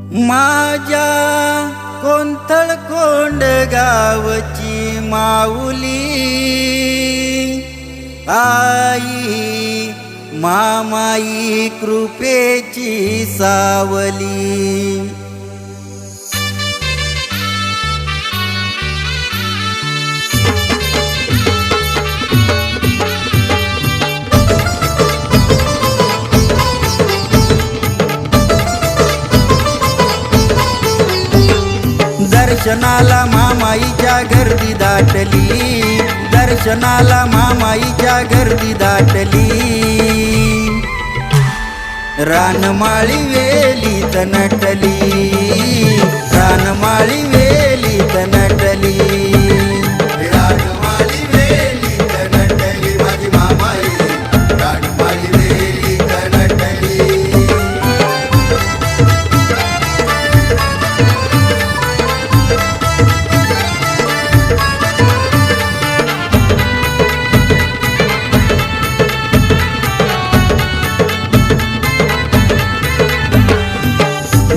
माझ्या कोंथळ कोंड गावची माऊली आई मामाई कृपेची सावली। दर्शनाला मामाईच्या गर्दी दाटली, दर्शनाला मामाईच्या गर्दी दाटली। रानमाळी वेलीत नटली, रानमाळी वेलीत नटली, रानमाळी वेलीत नटली माझी मामाई, रानमाळी वेलीत नटली।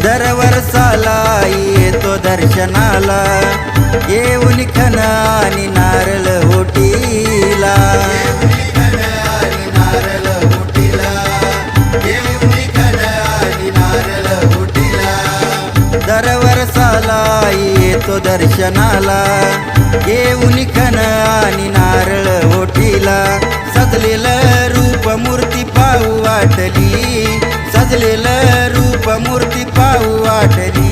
दरवर्षाला येतो दर्शनाला, येऊन खण आणि नारळ ओटीला, दरवर्षाला येतो दर्शनाला, येऊन खण आणि नारळ ओटीला। सजलेलं रूप मूर्ती पाहू वाटली, सजलेलं रूप मूर्ती पाहू वाटली।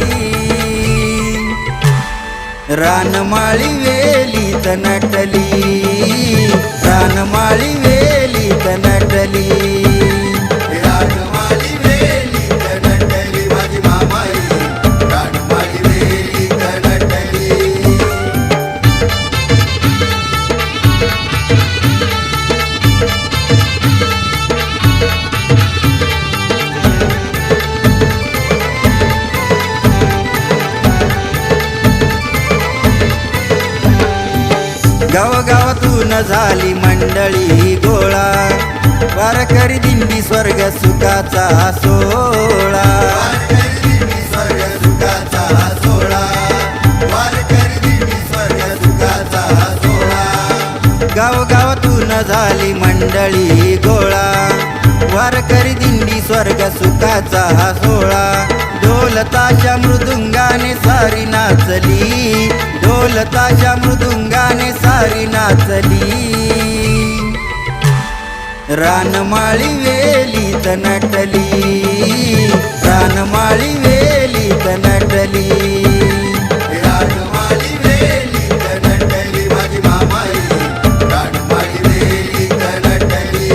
रानमाळी वेलीत नटली, रानमाळी वेलीत नटली, रानमाळी वेलीत नटली माझी मामाई, रानमाळी वेलीत नटली। गावगावातून झाली मंडळी गोळा, वारकरी दिंडी स्वर्ग सुखाचा सोहळा, स्वर्ग सुखाचा सोहळा, वारकरी दिंडी स्वर्ग सुखाचा सोहळा। गावगावातून झाली मंडळी गोळा, वारकरी दिंडी स्वर्ग सुखाचा सोहळा। ढोलताच्या मृदुंगाने सारी नाचली, ढोलताच्या मृदुंगाने सारी नाचली। रानमाळी वेलीत नटली, रानमाळी वेलीत नटली, रानमाळी वेलीत नटली माझी मामाई, रानमाळी वेलीत नटली।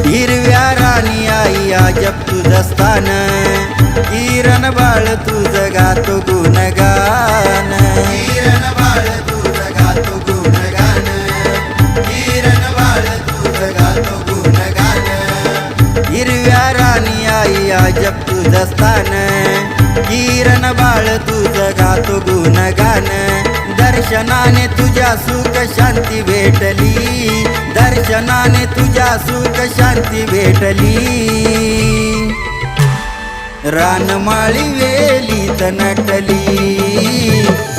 हिरव्या राणी आई अजब तुझं स्थान, किरण बाळ तुझं गातो गुणगान, किरण बाळ तुझं गातो गुणगान, किरण बाळ तुझं गातो गुणगान। हिरव्या राणी आई अजब तुझं स्थान, किरण बाळ तुझं गातो गुणगान। दर्शनाने तुझ्या सुख शांती भेटली, दर्शनाने तुझ्या सुख शांती भेटली। रानमाळी वेलीत नटली,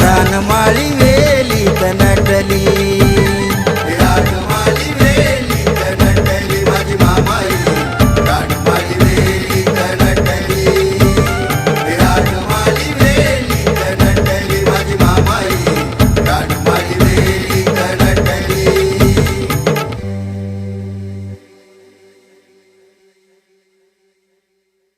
रानमाळी